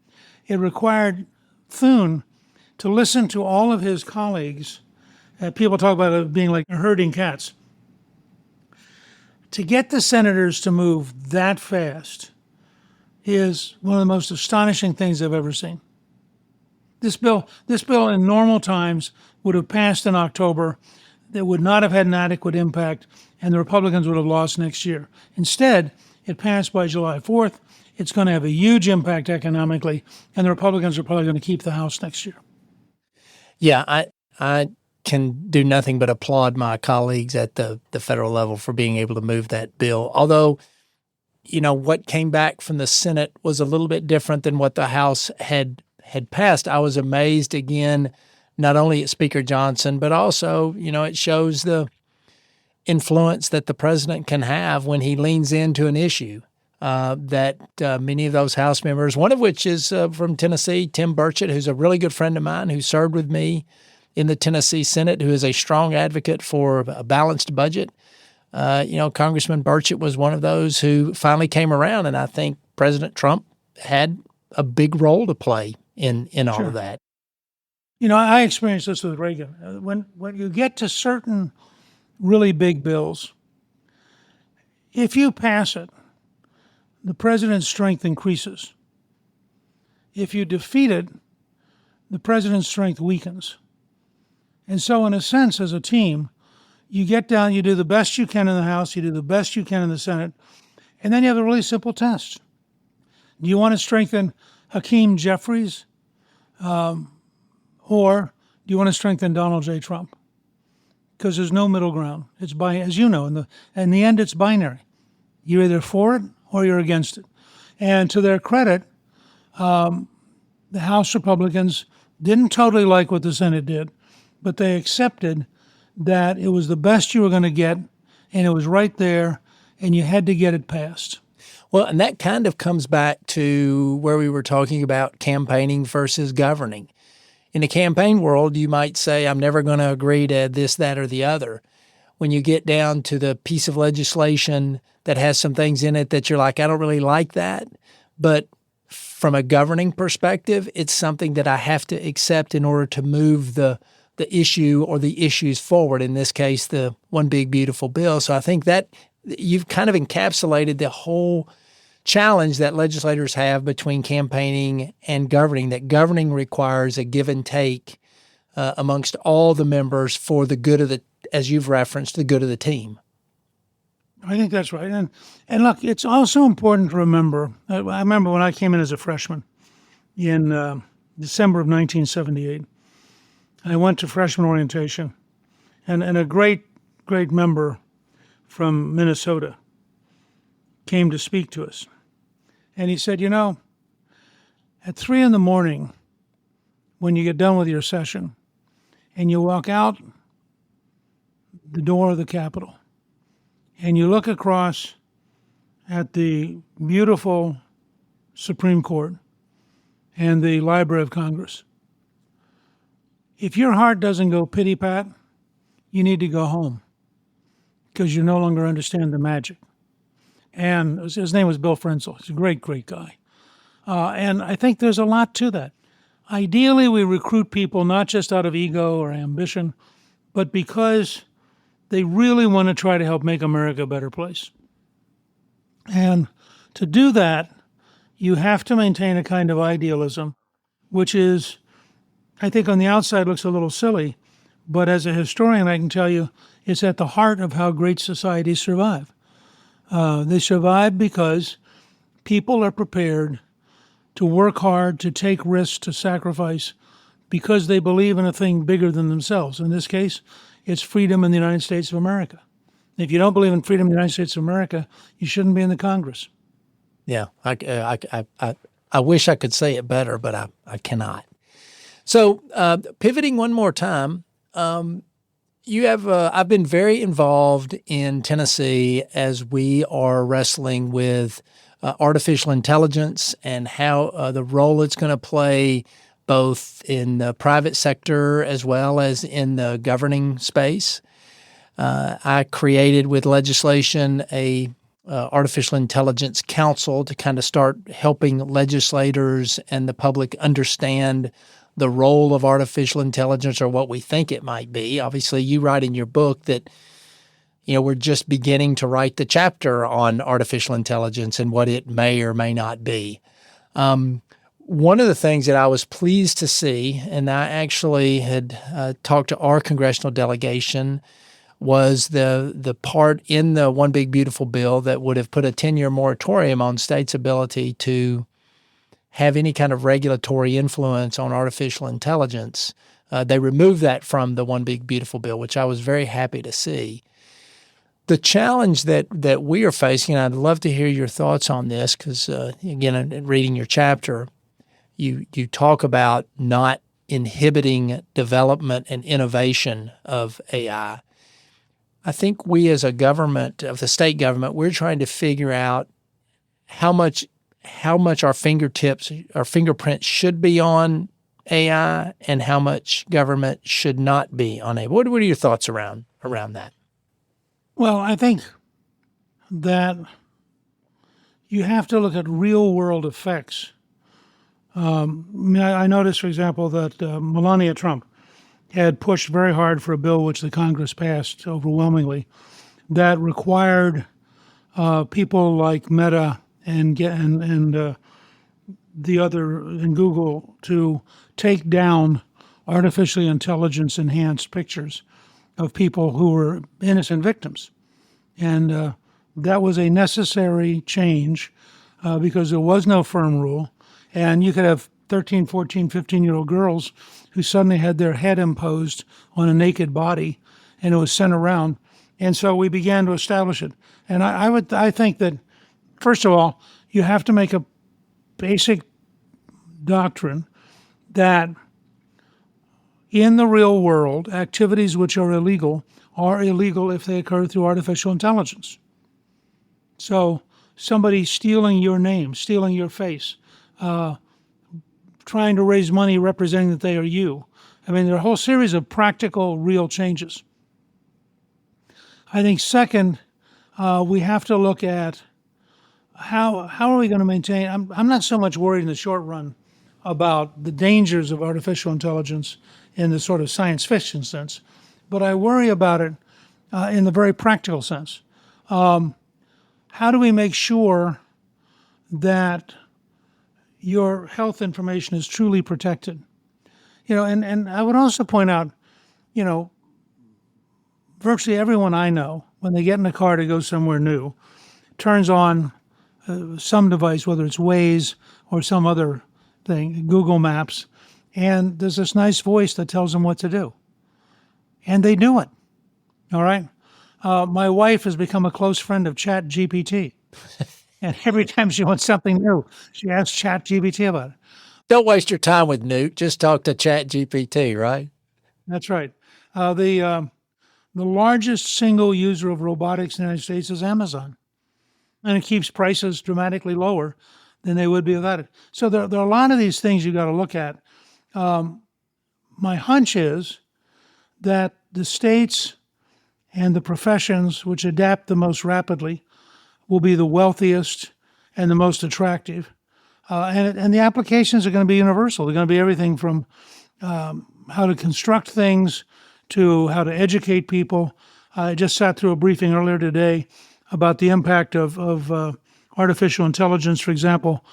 Speaker 2: it required Thune to listen to all of his colleagues. People talk about it being like herding cats. To get the senators to move that fast is one of the most astonishing things I've ever seen. This bill in normal times would have passed in October. That would not have had an adequate impact, and the Republicans would have lost next year. Instead, it passed by July 4th. It's going to have a huge impact economically, and the Republicans are probably going to keep the House next year.
Speaker 1: Yeah, I can do nothing but applaud my colleagues at the federal level for being able to move that bill. Although, what came back from the Senate was a little bit different than what the House had passed. I was amazed again, not only at Speaker Johnson, but also, it shows the influence that the president can have when he leans into an issue. that many of those House members, one of which is from Tennessee, Tim Burchett, who's a really good friend of mine who served with me in the Tennessee Senate, who is a strong advocate for a balanced budget. Congressman Burchett was one of those who finally came around, and I think President Trump had a big role to play in all of that.
Speaker 2: I experienced this with Reagan. When you get to certain really big bills, if you pass it, the president's strength increases. If you defeat it, the president's strength weakens. And so, in a sense, as a team, you get down, you do the best you can in the House, you do the best you can in the Senate, and then you have a really simple test. Do you want to strengthen Hakeem Jeffries, or do you want to strengthen Donald J. Trump? Because there's no middle ground. It's as you know, in the end, it's binary. You're either for it or you're against it. And to their credit, the House Republicans didn't totally like what the Senate did, but they accepted that it was the best you were going to get, and it was right there, and you had to get it passed.
Speaker 1: Well, and that kind of comes back to where we were talking about campaigning versus governing. In the campaign world, you might say, I'm never going to agree to this, that, or the other. When you get down to the piece of legislation that has some things in it that you're like, I don't really like that, but from a governing perspective, it's something that I have to accept in order to move the issue or the issues forward, in this case, the One Big Beautiful Bill. So I think that you've kind of encapsulated the whole challenge that legislators have between campaigning and governing, that governing requires a give and take amongst all the members for the good of the, as you've referenced, the good of the team.
Speaker 2: I think that's right. And look, it's also important to remember, I remember when I came in as a freshman in December of 1978, I went to freshman orientation, and a great member from Minnesota came to speak to us. And he said, at 3 a.m, when you get done with your session and you walk out the door of the Capitol and you look across at the beautiful Supreme Court and the Library of Congress, if your heart doesn't go pity-pat, you need to go home because you no longer understand the magic. And his name was Bill Frenzel. He's a great guy. And I think there's a lot to that. Ideally, we recruit people not just out of ego or ambition, but because they really want to try to help make America a better place. And to do that, you have to maintain a kind of idealism, which is, I think on the outside looks a little silly, but as a historian, I can tell you it's at the heart of how great societies survive. They survive because people are prepared to work hard, to take risks, to sacrifice, because they believe in a thing bigger than themselves. In this case, it's freedom in the United States of America. If you don't believe in freedom in the United States of America, you shouldn't be in the Congress.
Speaker 1: Yeah, I wish I could say it better, but I cannot. So pivoting one more time, I've been very involved in Tennessee as we are wrestling with artificial intelligence and how the role it's going to play both in the private sector as well as in the governing space. I created with legislation a artificial intelligence council to kind of start helping legislators and the public understand the role of artificial intelligence or what we think it might be. Obviously, you write in your book that, we're just beginning to write the chapter on artificial intelligence and what it may or may not be. One of the things that I was pleased to see, and I actually had talked to our congressional delegation, was the part in the One Big Beautiful Bill that would have put a 10-year moratorium on states' ability to have any kind of regulatory influence on artificial intelligence. They removed that from the One Big Beautiful Bill, which I was very happy to see. The challenge that we are facing, and I'd love to hear your thoughts on this, because again, in reading your chapter, you talk about not inhibiting development and innovation of AI. I think we as a government, of the state government, we're trying to figure out how much our fingerprints should be on AI and how much government should not be on AI. What are your thoughts around that?
Speaker 2: Well, I think that you have to look at real world effects. I noticed, for example, that Melania Trump had pushed very hard for a bill which the Congress passed overwhelmingly that required people like Meta and the other and Google to take down artificially intelligence enhanced pictures of people who were innocent victims. And that was a necessary change because there was no firm rule. And you could have 13, 14, 15-year-old girls who suddenly had their head imposed on a naked body, and it was sent around. And so we began to establish it. And I think that, first of all, you have to make a basic doctrine that in the real world, activities which are illegal if they occur through artificial intelligence. So somebody stealing your name, stealing your face, trying to raise money representing that they are you. I mean, there are a whole series of practical, real changes. I think second, we have to look at how are we going to maintain. I'm not so much worried in the short run about the dangers of artificial intelligence in the sort of science fiction sense, but I worry about it in the very practical sense. How do we make sure that your health information is truly protected? And I would also point out, virtually everyone I know, when they get in a car to go somewhere new, turns on some device, whether it's Waze or some other thing, Google Maps, and there's this nice voice that tells them what to do. And they do it. All right? My wife has become a close friend of Chat GPT. And every time she wants something new, she asks Chat GPT about it.
Speaker 1: Don't waste your time with Newt. Just talk to Chat GPT, right?
Speaker 2: That's right. The largest single user of robotics in the United States is Amazon. And it keeps prices dramatically lower than they would be without it. So there are a lot of these things you've got to look at. My hunch is that the states and the professions which adapt the most rapidly will be the wealthiest and the most attractive. And the applications are going to be universal. They're going to be everything from how to construct things to how to educate people. I just sat through a briefing earlier today about the impact of artificial intelligence, for example.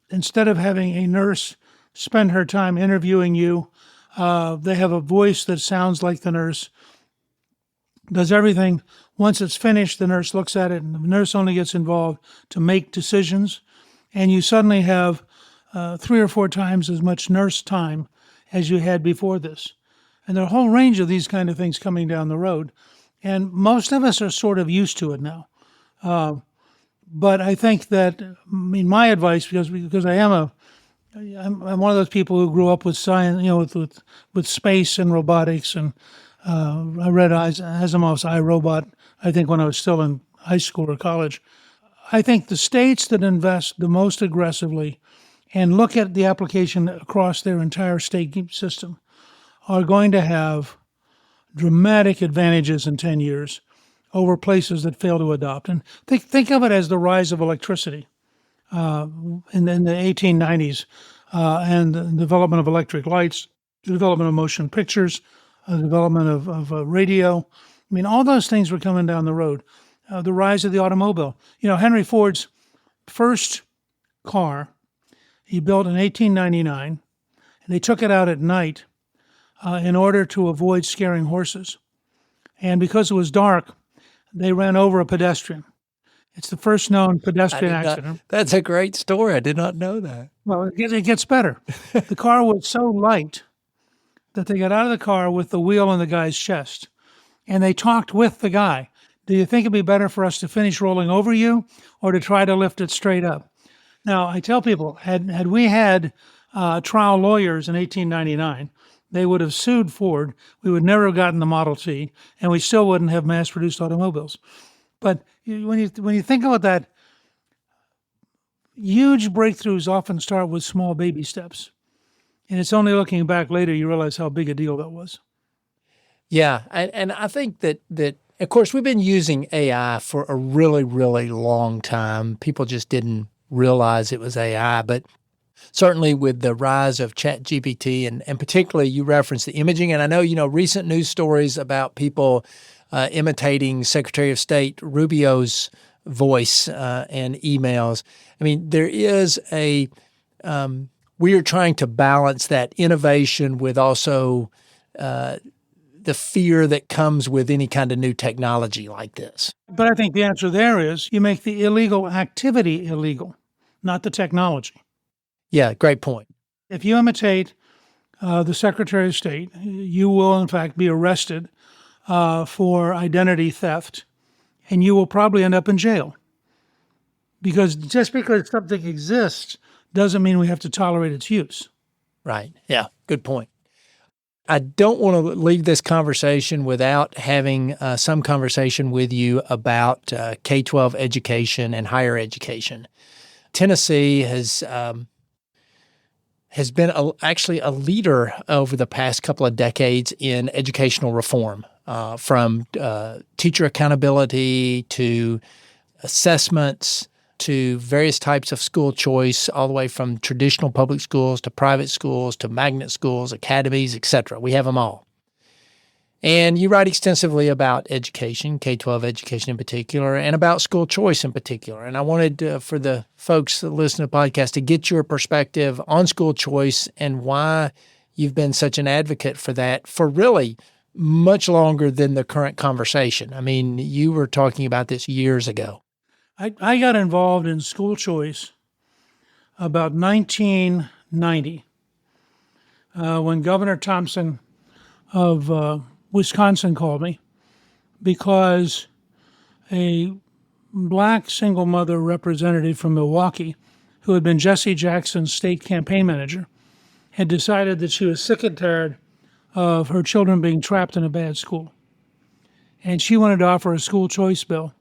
Speaker 2: Instead of having a nurse spend her time interviewing you, they have a voice that sounds like the nurse, does everything. Once it's finished, the nurse looks at it, and the nurse only gets involved to make decisions. And you suddenly have 3 or 4 times as much nurse time as you had before this. And there are a whole range of these kind of things coming down the road. And most of us are sort of used to it now. But I think that, my advice, because I'm one of those people who grew up with science, with space and robotics, and I read Asimov's I, Robot, I think when I was still in high school or college. I think the states that invest the most aggressively and look at the application across their entire state system are going to have dramatic advantages in 10 years over places that fail to adopt. And think of it as the rise of electricity in the 1890s and the development of electric lights, the development of motion pictures, the development of radio. All those things were coming down the road. The rise of the automobile. Henry Ford's first car, he built in 1899, and they took it out at night in order to avoid scaring horses. And because it was dark, they ran over a pedestrian. It's the first known pedestrian accident.
Speaker 1: That's a great story. I did not know that.
Speaker 2: Well, it gets better. The car was so light that they got out of the car with the wheel on the guy's chest, and they talked with the guy. Do you think it'd be better for us to finish rolling over you or to try to lift it straight up? Now, I tell people, had we had trial lawyers in 1899, they would have sued Ford. We would never have gotten the Model T, and we still wouldn't have mass-produced automobiles. But when you think about that, huge breakthroughs often start with small baby steps. And it's only looking back later you realize how big a deal that was.
Speaker 1: Yeah, and I think that of course we've been using AI for a really, really long time. People just didn't realize it was AI, but certainly with the rise of ChatGPT and particularly you referenced the imaging, and I know recent news stories about people imitating Secretary of State Rubio's voice and emails. I mean, there is we are trying to balance that innovation with also the fear that comes with any kind of new technology like this.
Speaker 2: But I think the answer there is you make the illegal activity illegal, not the technology.
Speaker 1: Yeah, great point.
Speaker 2: If you imitate the Secretary of State, you will in fact be arrested for identity theft, and you will probably end up in jail. Because just because something exists doesn't mean we have to tolerate its use.
Speaker 1: Right. Yeah, good point. I don't want to leave this conversation without having some conversation with you about K-12 education and higher education. Tennessee has been actually a leader over the past couple of decades in educational reform, from teacher accountability to assessments to various types of school choice, all the way from traditional public schools to private schools to magnet schools, academies, etc. We have them all. And you write extensively about education, K-12 education in particular, and about school choice in particular. And I wanted for the folks that listen to the podcast to get your perspective on school choice and why you've been such an advocate for that for really much longer than the current conversation. I mean, you were talking about this years ago.
Speaker 2: I got involved in school choice about 1990 when Governor Thompson of Wisconsin called me because a black single mother representative from Milwaukee, who had been Jesse Jackson's state campaign manager, had decided that she was sick and tired of her children being trapped in a bad school. And she wanted to offer a school choice bill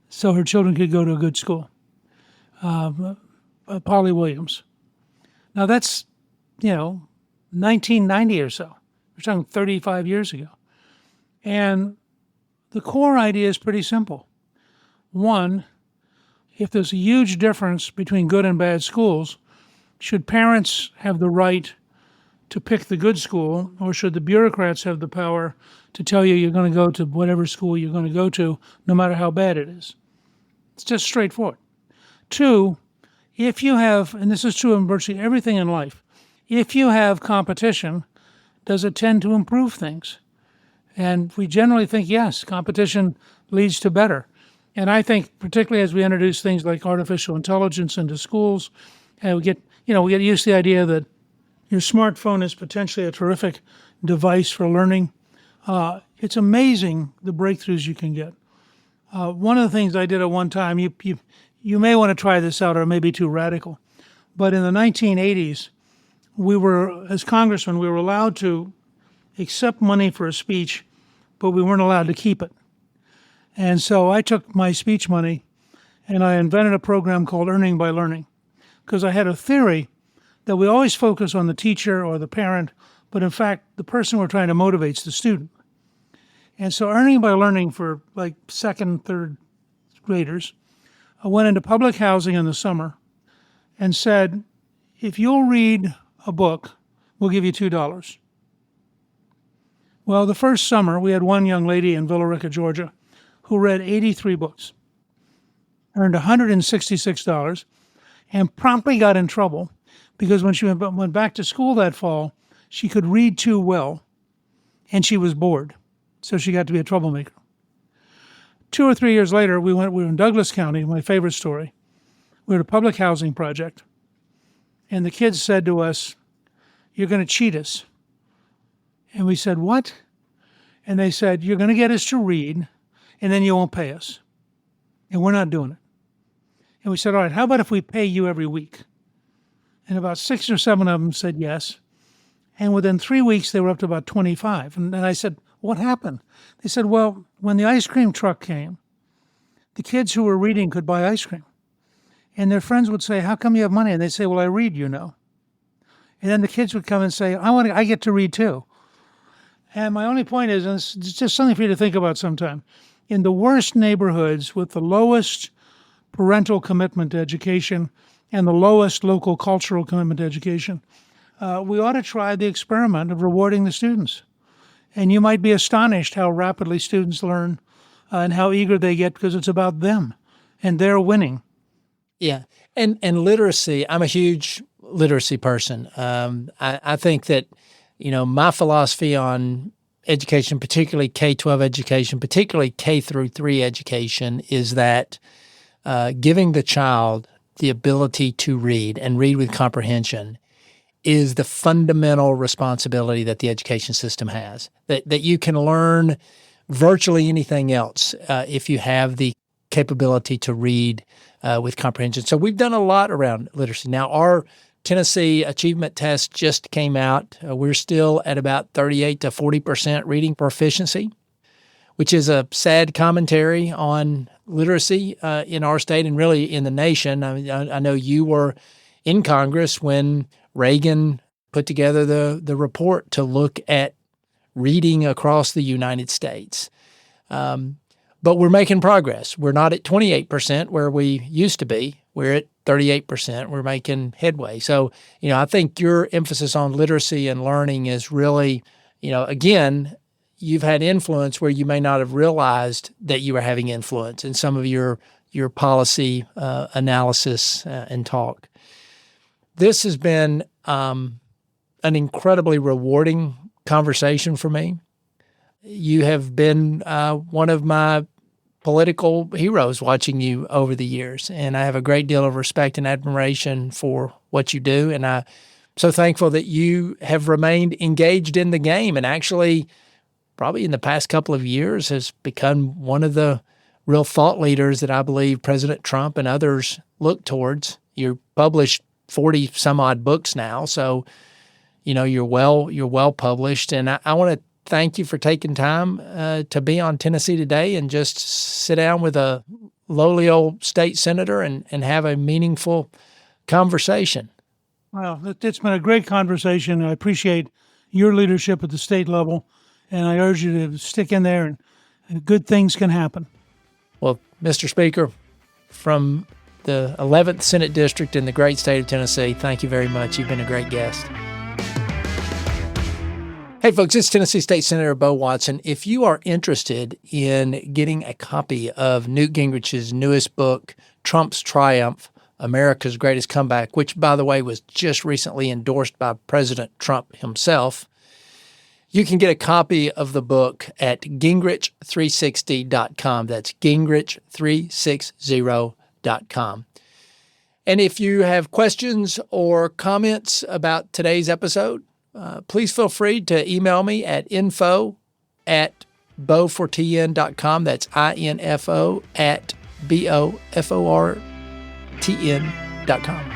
Speaker 2: so her children could go to a good school. Polly Williams. Now that's, 1990 or so. We're talking 35 years ago. And the core idea is pretty simple. One, if there's a huge difference between good and bad schools, should parents have the right to pick the good school, or should the bureaucrats have the power to tell you you're going to go to whatever school you're going to go to, no matter how bad it is? It's just straightforward. Two, if you have, and this is true in virtually everything in life, if you have competition, does it tend to improve things? And we generally think, yes, competition leads to better. And I think, particularly as we introduce things like artificial intelligence into schools, and we get used to the idea that your smartphone is potentially a terrific device for learning. It's amazing the breakthroughs you can get. One of the things I did at one time, you may want to try this out, or it may be too radical, but in the 1980s, as congressmen, we were allowed to accept money for a speech, but we weren't allowed to keep it. And so I took my speech money and I invented a program called Earning by Learning, because I had a theory that we always focus on the teacher or the parent, but in fact, the person we're trying to motivate is the student. And so Earning by Learning for like second, third graders, I went into public housing in the summer and said, if you'll read a book, we'll give you $2. Well, the first summer, we had one young lady in Villa Rica, Georgia, who read 83 books, earned $166, and promptly got in trouble because when she went back to school that fall, she could read too well, and she was bored. So she got to be a troublemaker. 2 or 3 years later, we were in Douglas County, my favorite story. We were at a public housing project, and the kids said to us, "You're going to cheat us." And we said, "What?" And they said, "You're going to get us to read, and then you won't pay us." And we're not doing it. And we said, "All right, how about if we pay you every week?" And about 6 or 7 of them said yes. And within 3 weeks, they were up to about 25. And I said, "What happened?" They said, "Well, when the ice cream truck came, the kids who were reading could buy ice cream. And their friends would say, "How come you have money?" And they'd say, "Well, I read, you know." And then the kids would come and say, I get to read too." And my only point is, and it's just something for you to think about sometime, in the worst neighborhoods with the lowest parental commitment to education and the lowest local cultural commitment to education, we ought to try the experiment of rewarding the students. And you might be astonished how rapidly students learn and how eager they get because it's about them and they're winning.
Speaker 1: Yeah. And literacy, I'm a huge literacy person. I think that, my philosophy on education, particularly K-12 education, particularly K through 3 education, is that giving the child the ability to read and read with comprehension is the fundamental responsibility that the education system has. That you can learn virtually anything else if you have the capability to read with comprehension. So we've done a lot around literacy. Now, our Tennessee Achievement Test just came out. We're still at about 38 to 40% reading proficiency, which is a sad commentary on literacy in our state and really in the nation. I know you were in Congress when Reagan put together the report to look at reading across the United States. But we're making progress. We're not at 28% where we used to be. We're at 38%. We're making headway. So, I think your emphasis on literacy and learning is really, again, you've had influence where you may not have realized that you were having influence in some of your policy analysis and talk. This has been an incredibly rewarding conversation for me. You have been one of my political heroes watching you over the years, and I have a great deal of respect and admiration for what you do, and I'm so thankful that you have remained engaged in the game and actually probably in the past couple of years has become one of the real thought leaders that I believe President Trump and others look towards. You're published 40 some odd books now, so you're well published, and I want to thank you for taking time to be on Tennessee Today and just sit down with a lowly old state senator and have a meaningful conversation.
Speaker 2: Well, it's been a great conversation. I appreciate your leadership at the state level, and I urge you to stick in there, and good things can happen.
Speaker 1: Well, Mr. Speaker, from the 11th Senate District in the great state of Tennessee, thank you very much. You've been a great guest. Hey, folks, it's Tennessee State Senator Bo Watson. If you are interested in getting a copy of Newt Gingrich's newest book, Trump's Triumph, America's Greatest Comeback, which, by the way, was just recently endorsed by President Trump himself, you can get a copy of the book at gingrich360.com. That's gingrich360.com. And if you have questions or comments about today's episode, please feel free to email me at info@bofortn.com. That's info@bofortn.com.